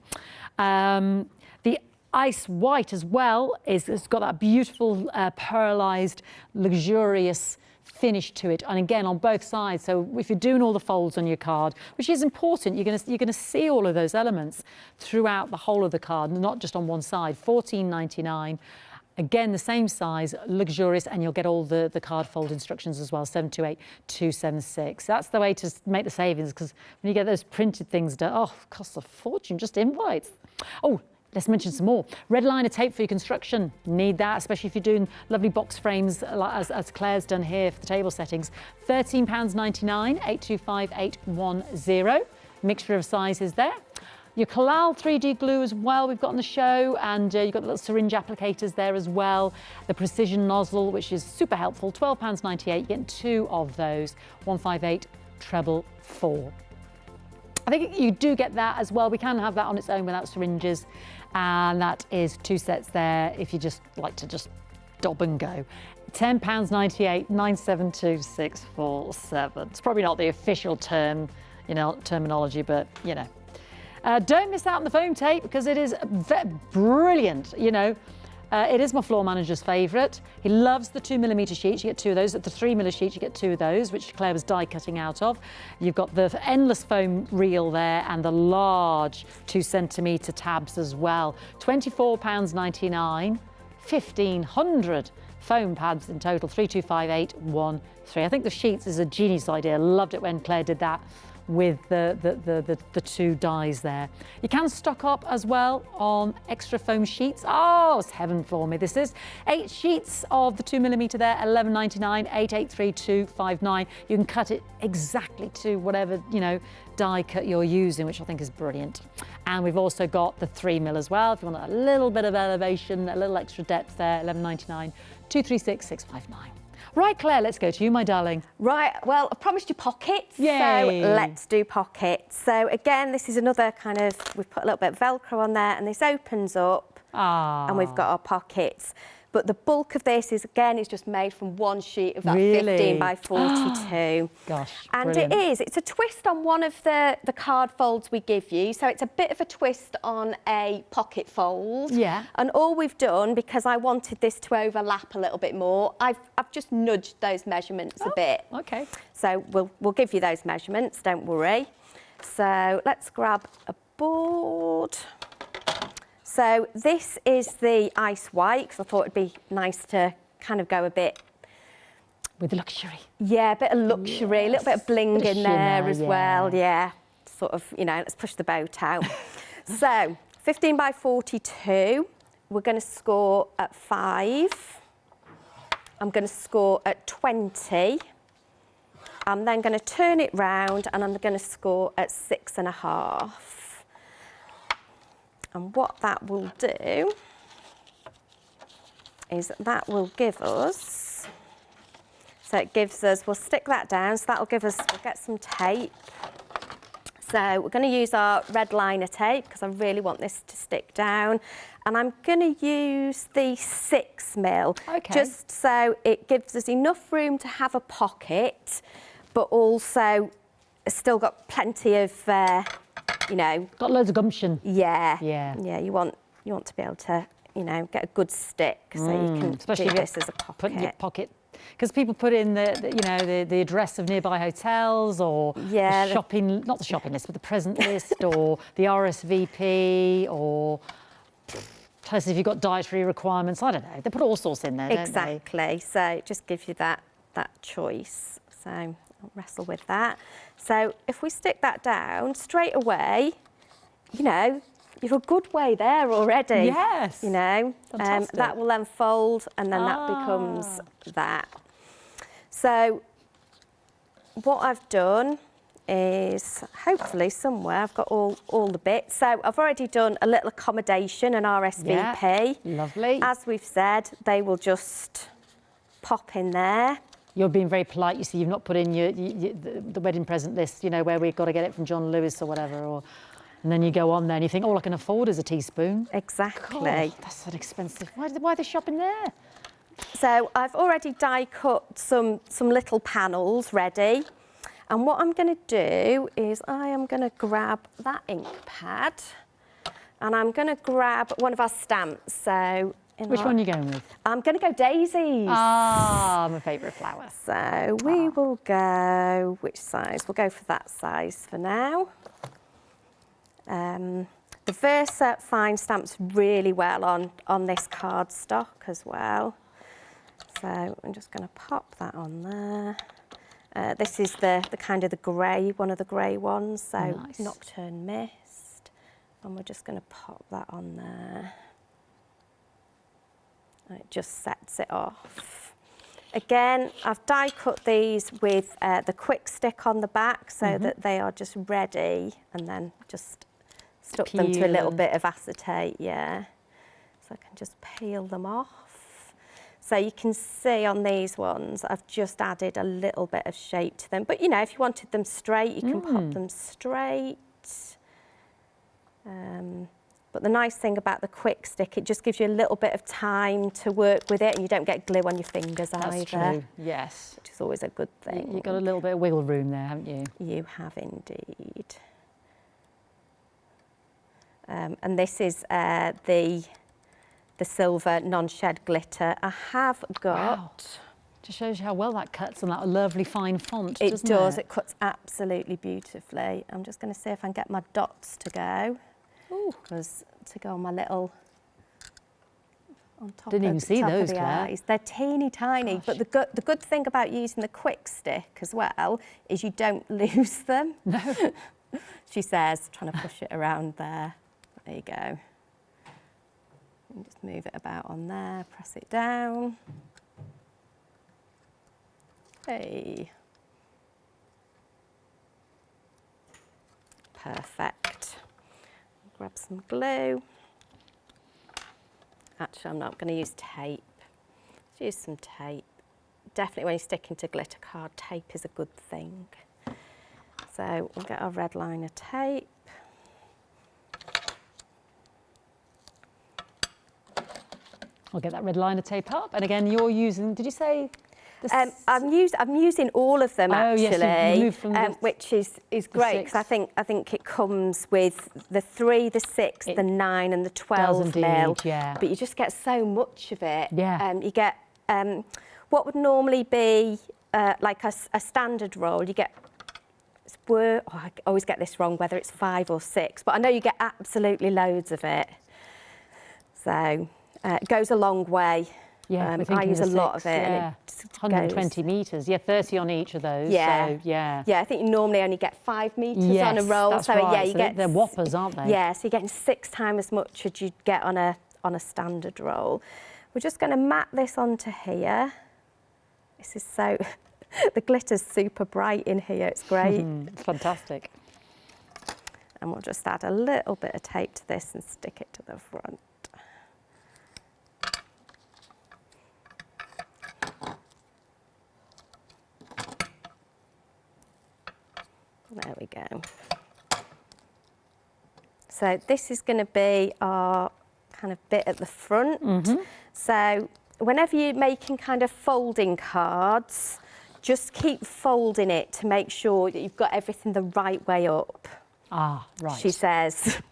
The ice white as well it's got that beautiful pearlized, luxurious finish to it, and again on both sides. So if you're doing all the folds on your card, which is important, you're going to see all of those elements throughout the whole of the card, not just on one side. £14.99. Again, the same size, luxurious, and you'll get all the card fold instructions as well, 728276. That's the way to make the savings, because when you get those printed things done, it costs a fortune, just invites. Oh, let's mention some more. Red liner tape for your construction. Need that, especially if you're doing lovely box frames, as Claire's done here for the table settings. £13.99, 825810. Mixture of sizes there. Your Kalal 3D glue as well we've got on the show, and you've got the little syringe applicators there as well. The precision nozzle, which is super helpful, £12.98. You're getting 2 of those, 158444. I think you do get that as well. We can have that on its own without syringes, and that is 2 sets there if you just like to just dob and go. £10.98, 972647. It's probably not the official terminology, but don't miss out on the foam tape, because it is brilliant. It is my floor manager's favourite. He loves the 2mm sheets. You get 2 of those. At the 3mm sheets, you get 2 of those, which Claire was die cutting out of. You've got the endless foam reel there and the large 2cm tabs as well. £24.99, 1,500 foam pads in total, 325813. I think the sheets is a genius idea. Loved it when Claire did that with the 2 dies there. You can stock up as well on extra foam sheets. Oh, it's heaven for me. This is 8 sheets of the 2mm there, £11.99, 883259. You can cut it exactly to whatever die cut you're using, which I think is brilliant. And we've also got the 3mm as well. If you want a little bit of elevation, a little extra depth there, £11.99, 236659. Right, Claire, let's go to you, my darling. Right, well, I promised you pockets, Yay. So let's do pockets. So again, this is another kind of, we've put a little bit of Velcro on there, and this opens up, and we've got our pockets. But the bulk of this is just made from 1 sheet of that 15 by 42. Gosh, and brilliant. it's a twist on one of the card folds we give you. So it's a bit of a twist on a pocket fold. Yeah. And all we've done, because I wanted this to overlap a little bit more, I've just nudged those measurements a bit. Okay. So we'll give you those measurements, don't worry. So let's grab a board. So this is the ice white, because I thought it'd be nice to kind of go a bit... With luxury. Yeah, a bit of luxury, a little bit of bling in there as well, yeah. Sort of, you know, let's push the boat out. So, 15 by 42, we're going to score at 5. I'm going to score at 20. I'm then going to turn it round and I'm going to score at 6.5. And what that will do is that will give us, so it gives us, we'll stick that down, so that'll give us, we'll get some tape. So we're going to use our red liner tape because I really want this to stick down. And I'm going to use the 6mm, just so it gives us enough room to have a pocket, but also still got plenty of, you know... Got loads of gumption. Yeah. Yeah. Yeah, you want to be able to, you know, get a good stick so you can especially do this as a pocket. Put in your pocket. Because people put in the address of nearby hotels or the shopping, not the shopping list, but the present list or the RSVP or tell us if you've got dietary requirements. I don't know. They put all sorts in there, Exactly. Don't they? So it just gives you that choice. So I'll wrestle with that. So if we stick that down straight away, you know, you're a good way there already. Yes. You know, that will then fold and then that becomes that. So what I've done is hopefully somewhere I've got all the bits. So I've already done a little accommodation, an RSVP. Yeah, lovely. As we've said, they will just pop in there. You're being very polite. You see, you've not put in the wedding present list, you know, where we've got to get it from John Lewis or whatever, or... And then you go on there and you think, all I can afford is a teaspoon. Exactly. God, that's so expensive. Why are they shopping there? So I've already die cut some little panels ready. And what I'm going to do is I am going to grab that ink pad and I'm going to grab one of our stamps. So which one are you going with? I'm going to go daisies. Ah, my favourite flower. So we will go, which size? We'll go for that size for now. The Versa fine stamps really well on this cardstock as well. So I'm just going to pop that on there. This is the kind of the grey, one of the grey ones, so nice. Nocturne Mist. And we're just going to pop that on there. And it just sets it off. Again, I've die cut these with the quick stick on the back so that they are just ready and then just stuck them to a little bit of acetate, yeah. So I can just peel them off. So you can see on these ones, I've just added a little bit of shape to them. But, you know, if you wanted them straight, you can pop them straight. But the nice thing about the quick stick, it just gives you a little bit of time to work with it and you don't get glue on your fingers either. That's true, yes. Which is always a good thing. You've got a little bit of wiggle room there, haven't you? You have indeed. And this is the silver non-shed glitter. I have got... Wow. Just shows you how well that cuts on that lovely fine font, it doesn't does. it? It cuts absolutely beautifully. I'm just going to see if I can get my dots to go. Because to go on my little... On top Didn't even see those, the Claire. eyes. They're teeny tiny. Gosh. But the good thing about using the quick stick as well is you don't lose them. No. She says, trying to push it around there. There you go. And just move it about on there, press it down. Hey. Perfect. Grab some glue. Actually, I'm not going to use tape. Let's use some tape. Definitely when you're sticking to glitter card, tape is a good thing. So we'll get our red liner tape. I'll get that red liner tape up. And again, you're using, did you say? I'm using all of them actually, yes, from which is great because I think it comes with the 3, the 6, the 9 and the 12 mil. Yeah. But you just get so much of it. Yeah. You get what would normally be like a standard roll. You get I always get this wrong whether it's 5 or 6, but I know you get absolutely loads of it. So it goes a long way. Yeah, I use a lot of it. Yeah. And it 120 metres, yeah, 30 on each of those. Yeah, so, yeah. Yeah, I think you normally only get 5 metres Yes, on a roll. that's so right. yeah, you So get they're whoppers, aren't they? Yeah, so you're getting 6 times as much as you'd get on a standard roll. We're just going to mat this onto here. This is so the glitter's super bright in here. It's great. It's fantastic. And we'll just add a little bit of tape to this and stick it to the front. There we go. So this is going to be our kind of bit at the front. So whenever you're making kind of folding cards, just keep folding it to make sure that you've got everything the right way up. Ah, right. She says.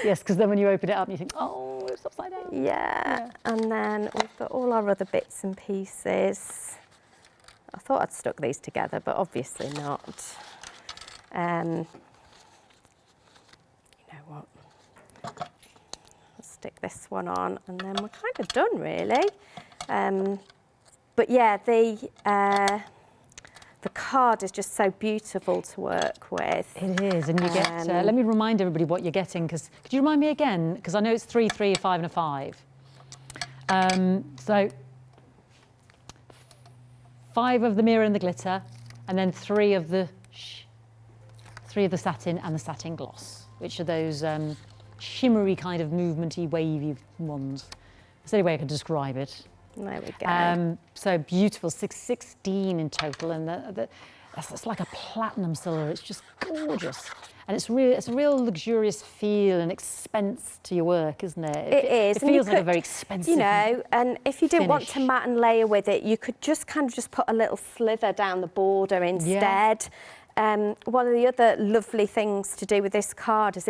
Yes, because then when you open it up, you think, oh, it's upside down. Yeah. And then we've got all our other bits and pieces. I thought I'd stuck these together, but obviously not. You know what? I'll stick this one on, and then we're kind of done, really. But yeah, the card is just so beautiful to work with. It is, and you get. Let me remind everybody what you're getting, because could you remind me again? Because I know it's 3, 3, 5, and a 5. So 5 of the mirror and the glitter, and then 3 of the satin and the satin gloss, which are those shimmery kind of movementy, wavy ones. That's the only way I can describe it. There we go. So beautiful, 16 in total, and that's like a platinum silver. It's just gorgeous, and it's a real luxurious feel and expense to your work, isn't it? It is. It feels like a very expensive. You know, and if you didn't want to finish. mat and layer with it, you could just kind of just put a little slither down the border instead. One of the other lovely things to do with this card is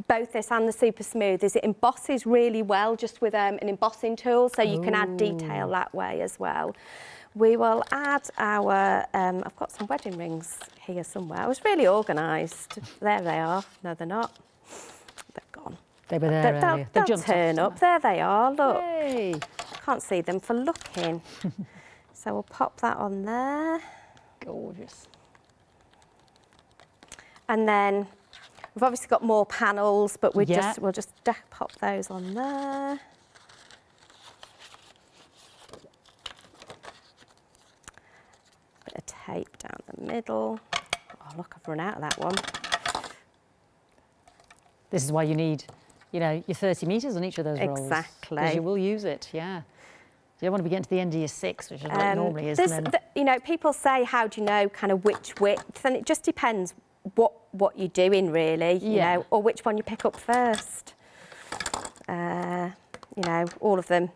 both this and the Super Smooth is it embosses really well just with an embossing tool, so you can add detail that way as well. We will add our, I've got some wedding rings here somewhere. I was really organised. There they are. No, they're not. They're gone. They were there earlier. They've They'll jumped turn off up. There they are, look. Hey. Can't see them for looking. So we'll pop that on there. Gorgeous. And then we've obviously got more panels, but we'll just pop those on there. Bit of tape down the middle. Oh, look, I've run out of that one. This is why you need, you know, your 30 metres on each of those rolls. Exactly. Because you will use it, yeah. You don't want to be getting to the end of your 6, which is what it normally is. You know, people say, how do you know kind of which width? And it just depends what you're doing, really, you know, or which one you pick up first. You know, all of them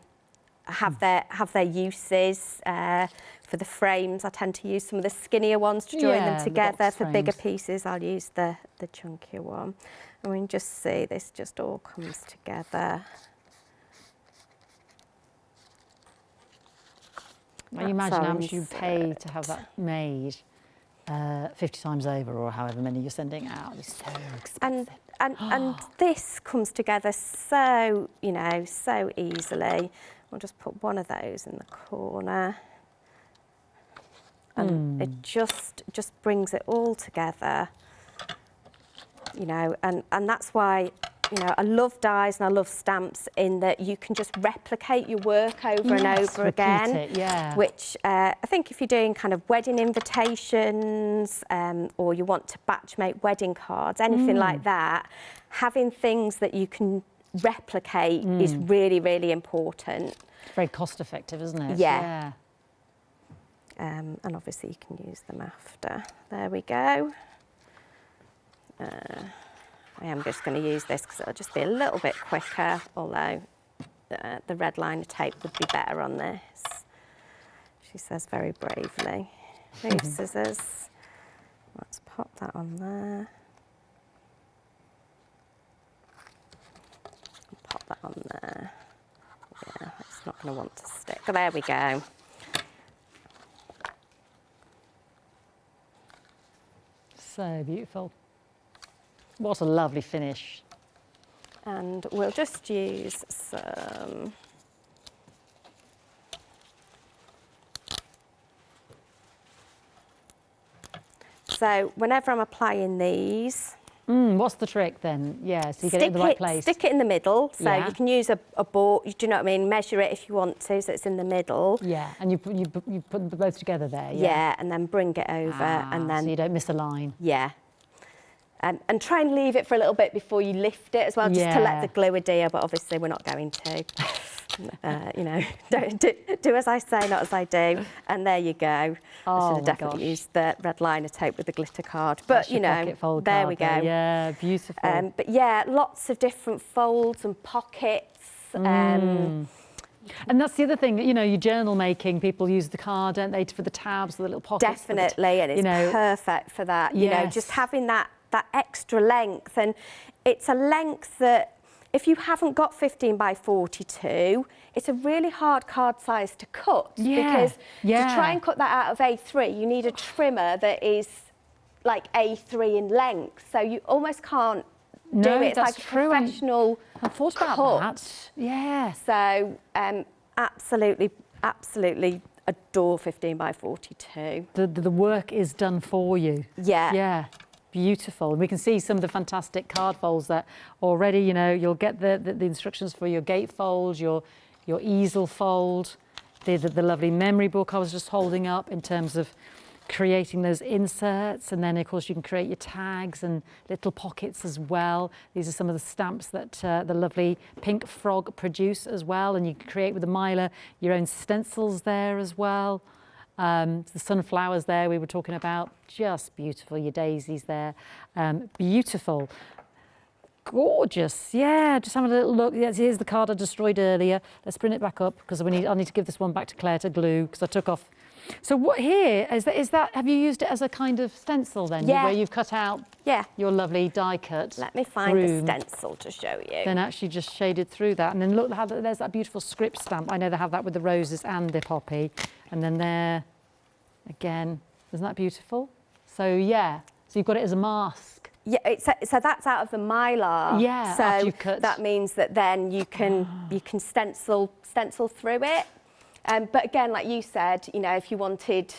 have their uses. For the frames, I tend to use some of the skinnier ones to join them together. For bigger pieces, I'll use the chunkier one. And we can just see this just all comes together. Can you imagine how much you pay to have that made 50 times over, or however many you're sending out? It's so expensive. And this comes together so, you know, so easily. I'll just put one of those in the corner. And it just brings it all together, you know, and that's why, you know, I love dies and I love stamps in that you can just replicate your work over and over again. It, which I think if you're doing kind of wedding invitations or you want to batch make wedding cards, anything like that, having things that you can replicate is really, really important. It's very cost effective, isn't it? Yeah. And obviously you can use them after. There we go. I am just going to use this because it'll just be a little bit quicker, although the red liner tape would be better on this. She says very bravely. Move scissors. Let's pop that on there. Pop that on there. Yeah, it's not going to want to stick. But there we go. So beautiful. What a lovely finish. And we'll just use some... So whenever I'm applying these... What's the trick then? Yeah, so you get it in the right place. Stick it in the middle, so you can use a board, do you know what I mean? Measure it if you want to, so it's in the middle. Yeah, and you put them both together there, yeah? And then bring it over, and then... So you don't miss a line. Yeah. And try and leave it for a little bit before you lift it as well, just to let the glue adhere, but obviously we're not going to. You know, don't do as I say, not as I do. And there you go. I should have definitely used the red liner tape with the glitter card. But, you know, there we go. Yeah, beautiful. But yeah, lots of different folds and pockets. And that's the other thing, you know, your journal making, people use the card, don't they, for the tabs, the little pockets. Definitely, and it's perfect for that. You know, just having that extra length. And it's a length that, if you haven't got 15 by 42, it's a really hard card size to cut, because to try and cut that out of A3, you need a trimmer that is like A3 in length. So you almost can't do it. It's like a professional I thought about that. Yeah. So absolutely adore 15 by 42. The work is done for you. Yeah. Yeah. Beautiful. And we can see some of the fantastic card folds that already, you know, you'll get the instructions for your gate fold, your easel fold, the lovely memory book I was just holding up in terms of creating those inserts. And then, of course, you can create your tags and little pockets as well. These are some of the stamps that the lovely Pink Frog produce as well. And you can create with the Mylar your own stencils there as well. The sunflowers there we were talking about, just beautiful. Your daisies there, beautiful, gorgeous. Yeah, just having a little look. Yes, here's the card I destroyed earlier. Let's bring it back up, because I need to give this one back to Claire to glue, because I took off. So what here is that? Have you used it as a kind of stencil then? Yeah. Where you've cut out your lovely die cut. Let me find the stencil to show you. Then actually just shaded through that, and then look how there's that beautiful script stamp. I know they have that with the roses and the poppy, and then there, again, isn't that beautiful? So yeah, so you've got it as a mask. Yeah, so that's out of the Mylar. Yeah, so after you've cut. That means that then you can stencil through it. But again, like you said, you know, if you wanted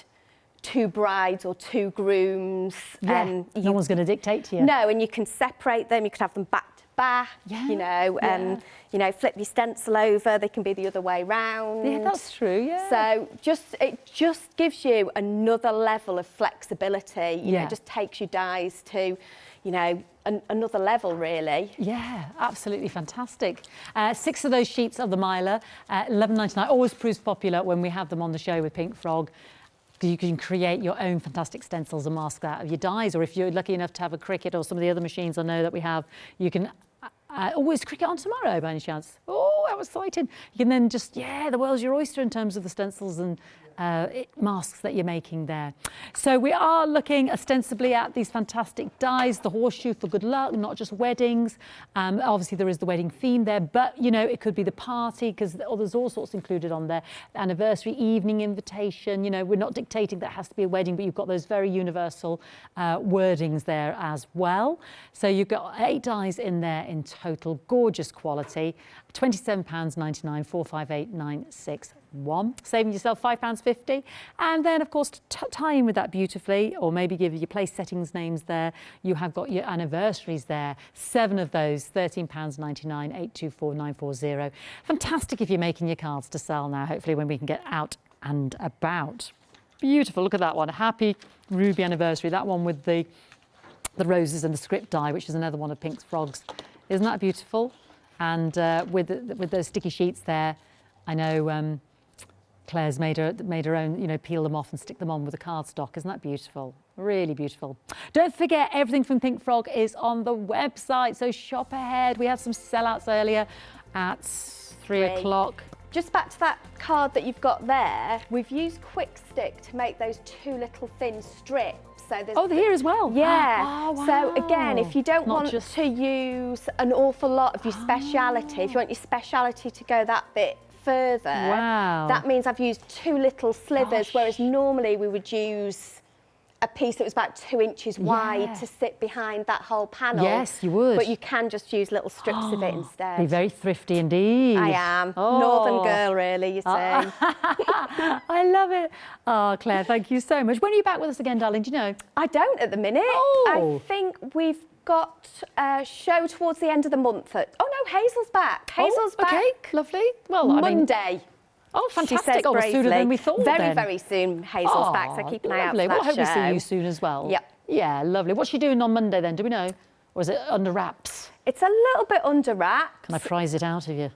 2 brides or 2 grooms, no one's going to dictate to you. No, and you can separate them. You could have them back to back. Yeah, you know, flip your stencil over. They can be the other way round. Yeah, that's true. Yeah. So it just gives you another level of flexibility. You know, it just takes your dies to, you know, another level, really. Yeah, absolutely fantastic. 6 of those sheets of the Mylar, £11.99. Always proves popular when we have them on the show with Pink Frog. You can create your own fantastic stencils and masks out of your dies, or if you're lucky enough to have a Cricut or some of the other machines I know that we have, you can always Cricut on tomorrow by any chance. Oh, how exciting. You can then just, the world's your oyster in terms of the stencils and masks that you're making there. So we are looking ostensibly at these fantastic dies, the horseshoe for good luck, not just weddings. Obviously there is the wedding theme there, but you know, it could be the party, because there's all sorts included on there. Anniversary, evening invitation, you know, we're not dictating that it has to be a wedding, but you've got those very universal wordings there as well. So you've got 8 dies in there in total, gorgeous quality, £27.99, 458961, saving yourself £5.50. And then, of course, to tie in with that beautifully, or maybe give your place settings names there, you have got your anniversaries there. 7 of those, £13.99, 824940. Fantastic if you're making your cards to sell now, hopefully when we can get out and about. Beautiful, look at that one. Happy Ruby anniversary. That one with the roses and the script die, which is another one of Pink Frog's. Isn't that beautiful? And with those sticky sheets there, I know Claire's made her own, you know, peel them off and stick them on with the cardstock. Isn't that beautiful? Really beautiful. Don't forget, everything from Pink Frog is on the website, so shop ahead. We had some sellouts earlier at 3 o'clock. Just back to that card that you've got there, we've used Quick Stick to make those 2 little thin strips. So they're here as well. Yeah. Oh, wow. So again, if you don't want to use an awful lot of your speciality, if you want your speciality to go that bit further, that means I've used 2 little slivers, whereas normally we would use a piece that was about 2 inches wide to sit behind that whole panel. Yes, you would. But you can just use little strips of it instead. Be very thrifty indeed. I am. Northern girl, really, you say. I love it. Oh, Claire, thank you so much. When are you back with us again, darling? Do you know? I don't at the minute. I think we've got a show towards the end of the month. Oh, no, Hazel's back. Hazel's back. Okay, lovely. Well, Monday. Oh, fantastic. She says Oh, sooner than we thought Very, then. very soon, Hazel's back, so keep an eye out for that Well, I hope show. we see you soon as well. Yep. Yeah, lovely. What's she doing on Monday then? Do we know? Or is it under wraps? It's a little bit under wraps. Can I prize it out of you?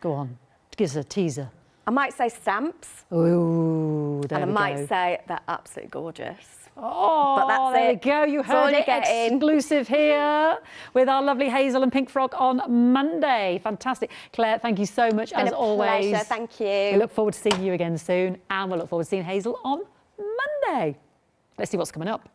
Go on. Give us a teaser. I might say stamps. Ooh, there And we I might go. say they're absolutely gorgeous. Oh, But that's there it. you go. You That's all heard you're it getting. exclusive here with our lovely Hazel and Pink Frog on Monday. Fantastic. Claire, thank you so much as always. Pleasure, thank you. We look forward to seeing you again soon, and we'll look forward to seeing Hazel on Monday. Let's see what's coming up.